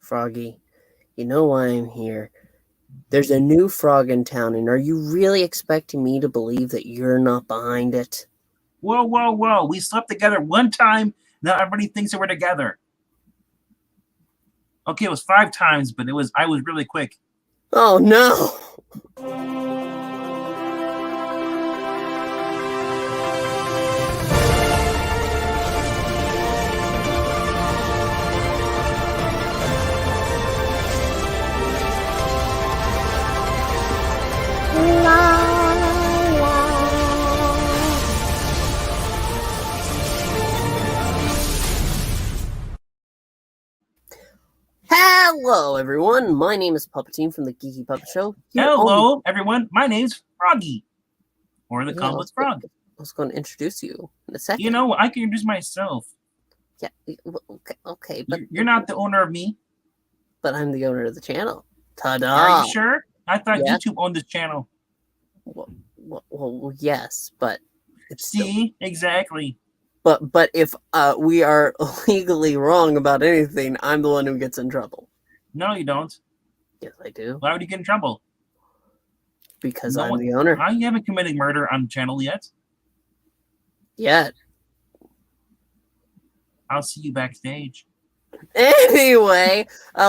Froggy, you know why I'm here. There's a new frog in town, and are you really expecting me to believe that you're not behind it? Whoa. We slept together one time. Now everybody thinks that we're together. Okay, it was 5 times, but I was really quick. Oh, no! Hello, everyone. My name is Puppetine from the Geeky Puppet Show. Hello, everyone. My name's Froggy, or the Complex Frog. I was going to introduce you in a second. You know, I can introduce myself. Yeah, okay, but you're not the owner of me. But I'm the owner of the channel. Ta-da! Are you sure? I thought YouTube owned this channel. Well, yes, but exactly. But if we are legally wrong about anything, I'm the one who gets in trouble. No, you don't. Yes, I do. Why would you get in trouble? Because I'm the owner. You haven't committed murder on the channel yet. Yet. I'll see you backstage. Anyway,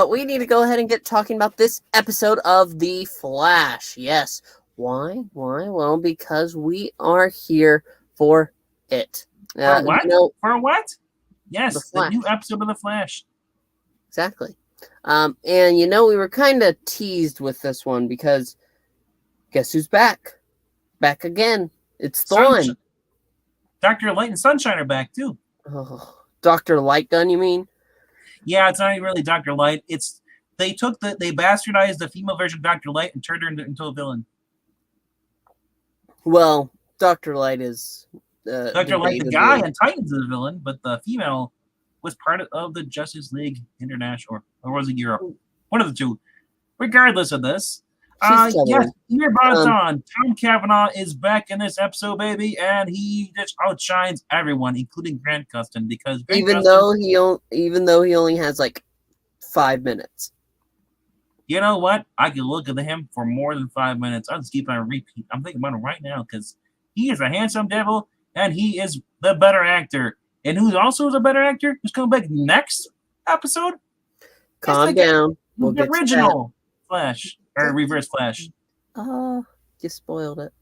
we need to go ahead and get talking about this episode of The Flash. Yes. Why? Well, because we are here for it. For what? For what? Yes, the new episode of The Flash. Exactly. And we were kind of teased with this one because guess who's back? Back again. It's Dhawan. Dr. Light and Sunshine are back too. Oh, Dr. Lightgun, you mean? Yeah, it's not really Dr. Light. They bastardized the female version of Dr. Light and turned her into a villain. Well, Dr. Light is Dr. Light, the guy in Titans, is a villain, but the female was part of the Justice League International, or was it Europe? One of the two. Regardless of this, yes, you're about on. Tom Cavanaugh is back in this episode, baby, and he just outshines everyone, including Grant Gustin, because even though he only has like 5 minutes. You know what? I could look at him for more than 5 minutes. I'll just keep on repeat. I'm thinking about him right now because he is a handsome devil, and he is the better actor. And who also is a better actor? Who's coming back next episode? Calm down. We'll the original Flash or Reverse Flash. Oh, you spoiled it.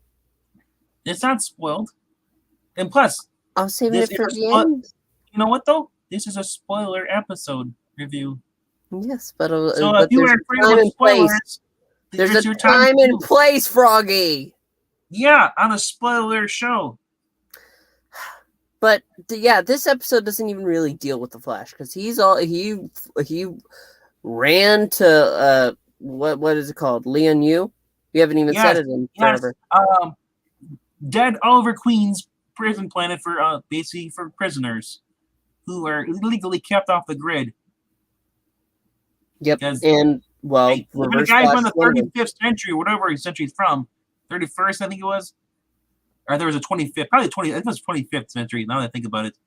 It's not spoiled. And plus, I'll save it for the end. You know what though? This is a spoiler episode review. Yes, but if you were afraid of spoilers, there's a time and place, Froggy. Yeah, on a spoiler show. But this episode doesn't even really deal with the Flash because he ran to what is it called? Leon Yu? You haven't even said it in forever. Dead Oliver Queen's prison planet for basically for prisoners who are illegally kept off the grid. Yep, and the guy from the 35th century, whatever century he's from, 31st, I think it was. Or there was a 25th, probably 20. I think it was 25th century. Now that I think about it,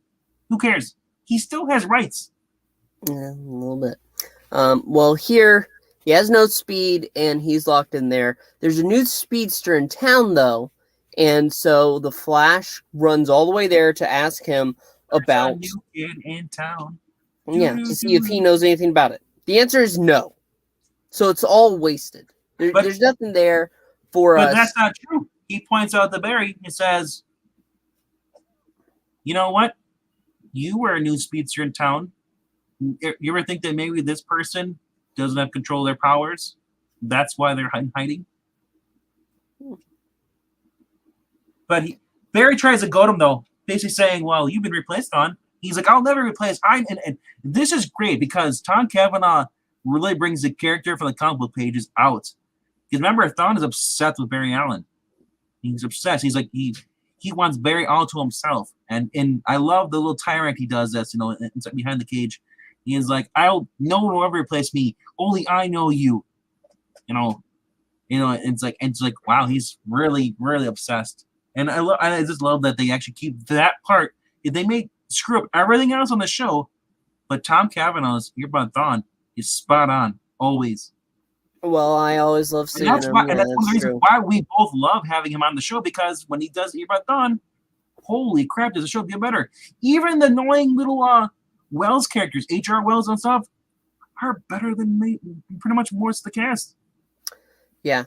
who cares? He still has rights. Yeah, a little bit. Well, here he has no speed, and he's locked in there. There's a new speedster in town, though, and so the Flash runs all the way there to ask him about. There's a new kid in town. Yeah, to see if he knows anything about it. The answer is no. So it's all wasted. There's nothing there for us. But that's not true. He points out to Barry and says, you know what? You were a new speedster in town. You ever think that maybe this person doesn't have control of their powers? That's why they're hiding? But Barry tries to goad him, though, basically saying, well, you've been replaced on. He's like, I'll never replace. And this is great because Tom Cavanaugh really brings the character from the comic book pages out. Because remember, Thawne is obsessed with Barry Allen. He's obsessed. He's like he wants Barry all to himself, and I love the little tyrant he does. That's behind the cage. He is like, no one will ever replace me. Only I know you. It's like wow, he's really really obsessed. And I just love that they actually keep that part. They may screw up everything else on the show, but Tom Cavanaugh's Earbud Thawne is spot on always. Well, I always love seeing him. And Yeah, that's one of the that's reasons true. why we both love having him on the show, because when he does Earbud Dawn, holy crap, does the show get better. Even the annoying little Wells characters, H.R. Wells and stuff, are better than pretty much most of the cast. Yeah.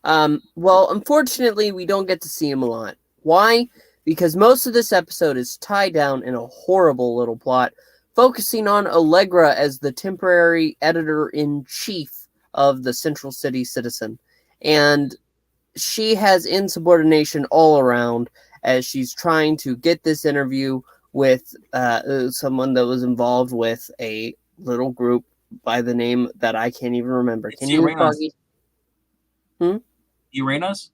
Well, unfortunately, we don't get to see him a lot. Why? Because most of this episode is tied down in a horrible little plot, focusing on Allegra as the temporary editor-in-chief of the Central City Citizen. And she has insubordination all around as she's trying to get this interview with someone that was involved with a little group by the name that I can't even remember. It's Can you, Froggy? Uranus?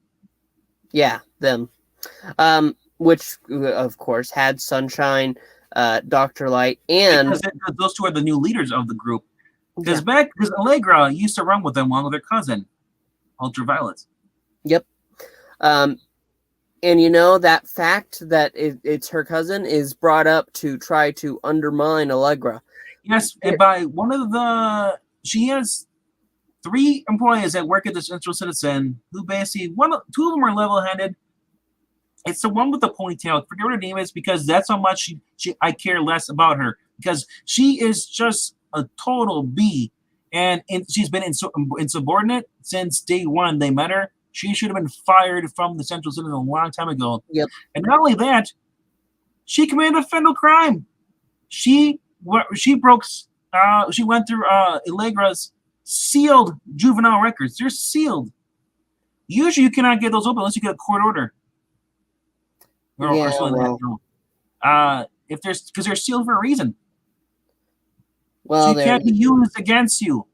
Yeah, them. Which, of course, had Sunshine, Dr. Light, and... Because those two are the new leaders of the group. Because Allegra used to run with them along with her cousin, Ultraviolet. Yep. And you know, that fact that it's her cousin is brought up to try to undermine Allegra. Yes, and by one of the... She has 3 employees that work at the Central Citizen who basically... 2 of them are level-headed. It's the one with the ponytail. I forget what her name is, because that's how much I care less about her. Because she is just a total B. And she's been insubordinate since day one they met her. She should have been fired from the Central Citizen a long time ago. Yep. And not only that, she committed a federal crime. She broke... she went through Allegra's sealed juvenile records. They're sealed. Usually you cannot get those open unless you get a court order. Yeah, if there's... Because they're sealed for a reason. Well, she can't be used against you.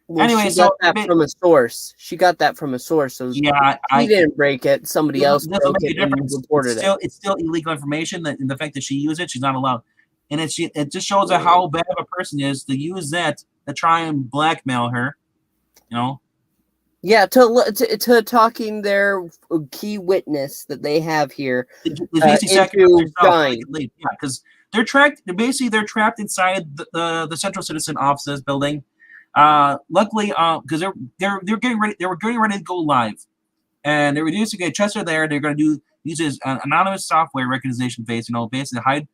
Well, anyway, she got that from a source. She got that from a source. So yeah, she didn't break it. Somebody else broke it and reported it. It's still illegal information. That the fact that she used it, she's not allowed. And it just shows how bad of a person is to use that to try and blackmail her. You know. Yeah, to talking their key witness that they have here into dying. Yeah, because they're trapped. They're trapped inside the Central Citizen offices building. Luckily, because they're getting ready. They were getting ready to go live, and they were using a Chester there. They're going to use his anonymous software recognition face. You know, basically hide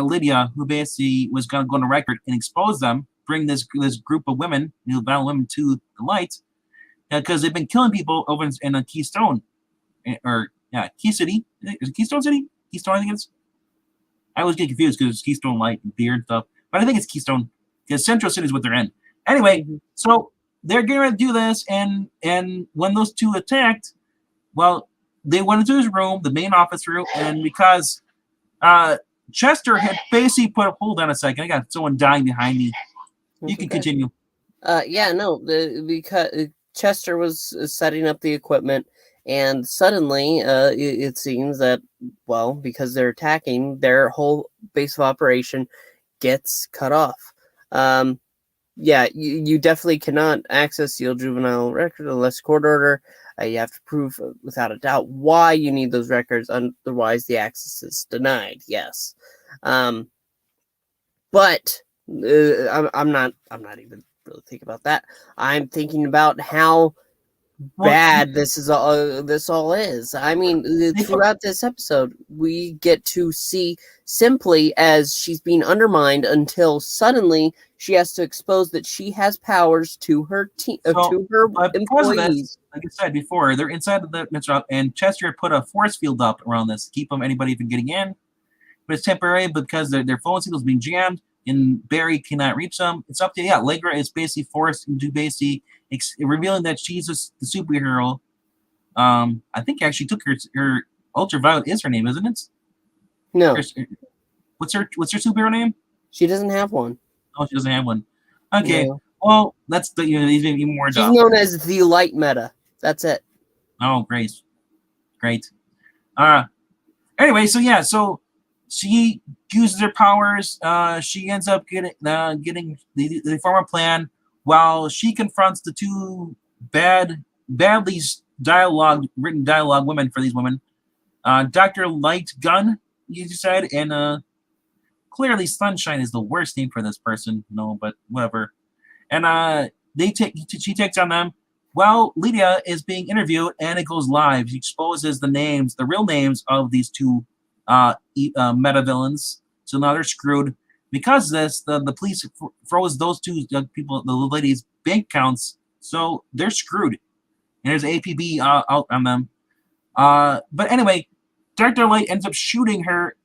Lydia, who basically was going to go on the record and expose them, bring this group of women, violent women, to the light. Because they've been killing people over in a Keystone, Key City. Is it Keystone City? Keystone, I think it's. I always get confused because it's Keystone Light and beer and stuff, but I think it's Keystone because Central City is what they're in. Anyway, so they're getting ready to do this, and when those two attacked, well, they went into his room, the main office room, and because Chester had basically put hold on a second. I got someone dying behind me. You can continue. Because Chester was setting up the equipment, and suddenly it seems that, well, because they're attacking, their whole base of operation gets cut off. You definitely cannot access your juvenile record unless court order. You have to prove without a doubt why you need those records, otherwise the access is denied. Yes, but I'm not even really thinking about that. I'm thinking about how bad this all is. I mean, throughout this episode, we get to see simply as she's being undermined until suddenly she has to expose that she has powers to her team, to her employees. Like I said before, they're inside of the Mitchell, and Chester put a force field up around this to keep anybody from getting in. But it's temporary because their phone signal is being jammed, and Barry cannot reach them. It's up to Allegra is basically forced into basically revealing that she's the superhero. I think actually took her Ultraviolet is her name, isn't it? No. What's her superhero name? She doesn't have one. Oh, she doesn't have one. Okay. No. Well, that's even more. She's known as the Light Meta. That's it. Oh, great. Anyway, so she uses her powers. She ends up getting the former plan while she confronts the two badly written dialogue women for these women. Dr. Light Gun, you said, and clearly Sunshine is the worst name for this person. No, but whatever. And she takes on them. Well, Lydia is being interviewed, and it goes live. She exposes the real names of these two meta villains. So now they're screwed. Because of this, the police froze those two people, the ladies' bank accounts, so they're screwed. And there's APB out on them. But anyway, Dr. Light ends up shooting her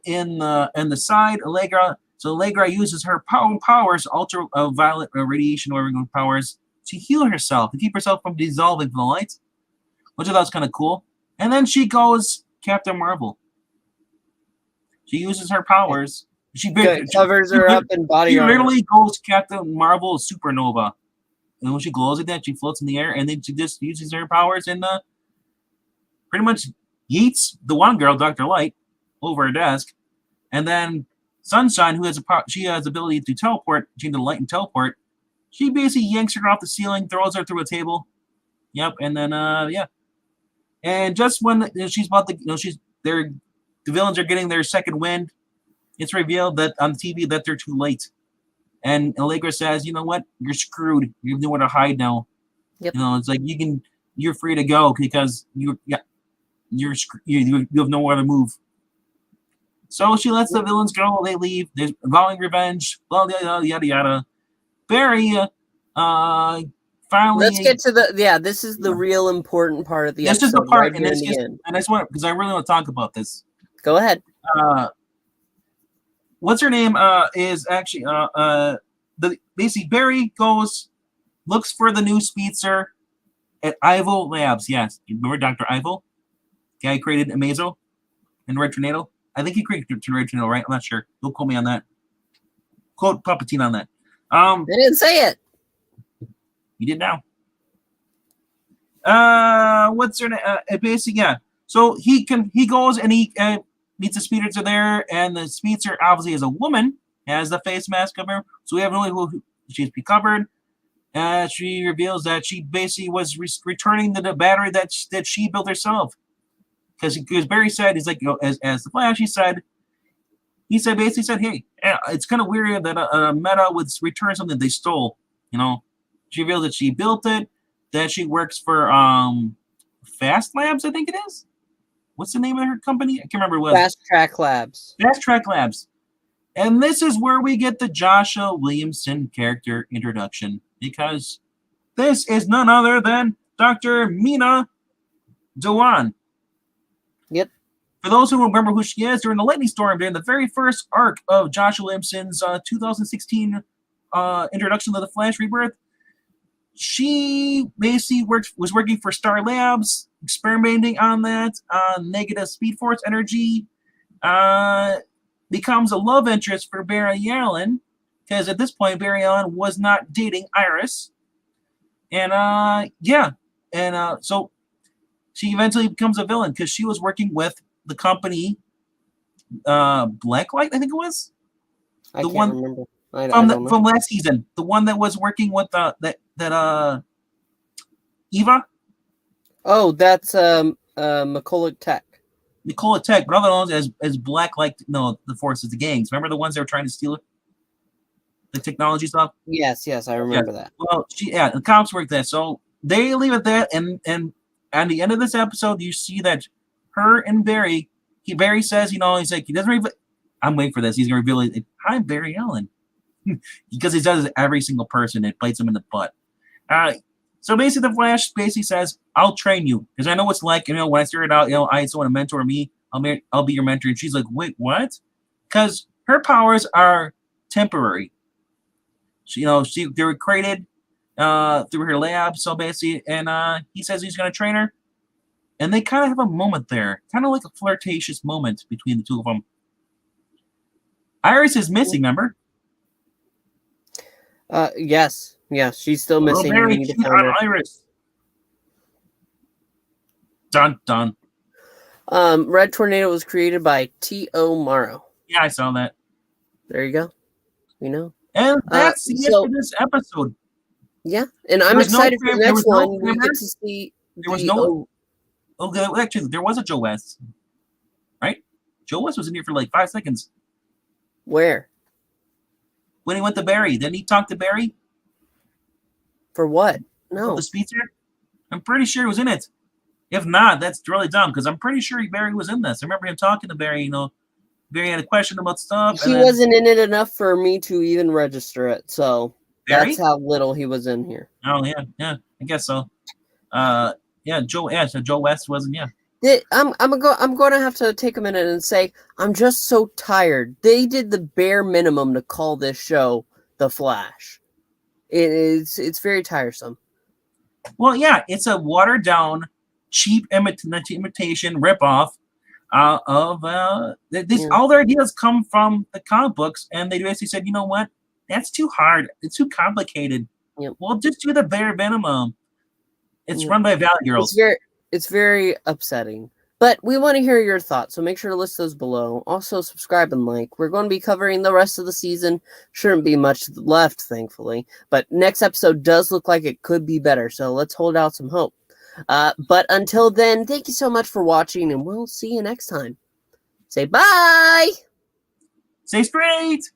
in the side, Allegra. So Allegra uses her powers, ultraviolet radiation, powers, to heal herself, to keep herself from dissolving from the light, which I thought was kind of cool. And then she goes Captain Marvel. She uses her powers. She covers her up in body armor. She literally goes Captain Marvel supernova. And when she glows like that, she floats in the air, and then she just uses her powers and pretty much yeets the one girl, Dr. Light, over her desk. And then Sunshine, who has the ability to teleport, change the light and teleport, she basically yanks her off the ceiling, throws her through a table. Yep, and then yeah. And just when she's about to, the villains are getting their second wind, it's revealed that on TV that they're too late. And Allegra says, "You know what? You're screwed. You have nowhere to hide now. Yep. It's like you're free to go because you have nowhere to move." So she lets the villains go. They leave. There's vowing revenge. Blah yada yada yada. Barry, finally. Let's get to this is the real important part of the episode. This is the part, right, and I just want because I really want to talk about this. Go ahead. What's her name? Is actually basically Barry looks for the new speedster at Ivo Labs. Yes, you remember Dr. Ivo? Guy who created Amazo and Red Tornado. I think he created Red Tornado, right? I'm not sure. Don't quote me on that. Quote Palpatine on that. I didn't say it. You did now. What's her name? Basically, yeah. So he goes and he meets the speedster there, and the speedster obviously is a woman, has the face mask of her. So we have no idea who she's recovered. She reveals that she basically was returning the battery that she built herself. Because Barry said, he's like, as the Flash, he basically said, hey, it's kind of weird that a meta would return something they stole. She revealed that she built it, that she works for Fast Labs, I think it is. What's the name of her company? I can't remember what it was. Fast Track Labs. Fast Track Labs. And this is where we get the Joshua Williamson character introduction, because this is none other than Dr. Meena Dhawan. Yep. For those who remember who she is, during the Lightning Storm, during the very first arc of Joshua Williamson's 2016 introduction to the Flash Rebirth, she basically was working for S.T.A.R Labs, experimenting on that, negative Speed Force energy, becomes a love interest for Barry Allen, because at this point, Barry Allen was not dating Iris. And, so she eventually becomes a villain, because she was working with the company, Blacklight, I think it was? I can't remember. From last season, the one that was working with Eva. Oh, that's McCulloch Tech. McCulloch Tech, but other ones as Blacklight. No, the forces, the gangs. Remember the ones that were trying to steal it? The technology stuff. Yes, I remember that. Well, the cops work there, so they leave it there, and at the end of this episode, you see that her and Barry. Barry says, he's like, he doesn't reveal. I'm waiting for this. He's gonna reveal it. I'm Barry Allen. Because he does it to every single person. It bites him in the butt. So basically, the Flash basically says, "I'll train you because I know what's like. When I started out, I just want to mentor me. I'll be your mentor." And she's like, "Wait, what?" Because her powers are temporary. They were created through her lab. So basically, and he says he's going to train her, and they kind of have a moment there, kind of like a flirtatious moment between the two of them. Iris is missing, remember? Yes, she's still missing. Very cute on Iris. Dun. Red Tornado was created by T.O. Morrow. Yeah, I saw that. There you go. And that's it for this episode. Yeah, and I'm excited for the next one. We get to see. There was actually, there was a Joe West, right? Joe West was in here for like 5 seconds. Where? When he went to Barry. Didn't he talk to Barry? For what? About No. the speedster? I'm pretty sure he was in it. If not, that's really dumb because I'm pretty sure Barry was in this. I remember him talking to Barry. You know, Barry had a question about stuff, and He then wasn't in it enough for me to even register it, so that's Barry. how little he was in here. Oh yeah, I guess so. Yeah, Joe. Yeah, so Joe West wasn't. Yeah. I'm going to have to take a minute and say I'm just so tired. They did the bare minimum to call this show The Flash. It's very tiresome. Well, yeah, it's a watered down, cheap imitation ripoff of this. Yeah. All their ideas come from the comic books, and they basically said, you know what, that's too hard. It's too complicated. Yep. Well, just do the bare minimum. It's Yep. run by Valley Girls. It's very upsetting. But we want to hear your thoughts, so make sure to list those below. Also, subscribe and like. We're going to be covering the rest of the season. Shouldn't be much left, thankfully. But next episode does look like it could be better, so let's hold out some hope. But until then, thank you so much for watching, and we'll see you next time. Say bye! Stay straight!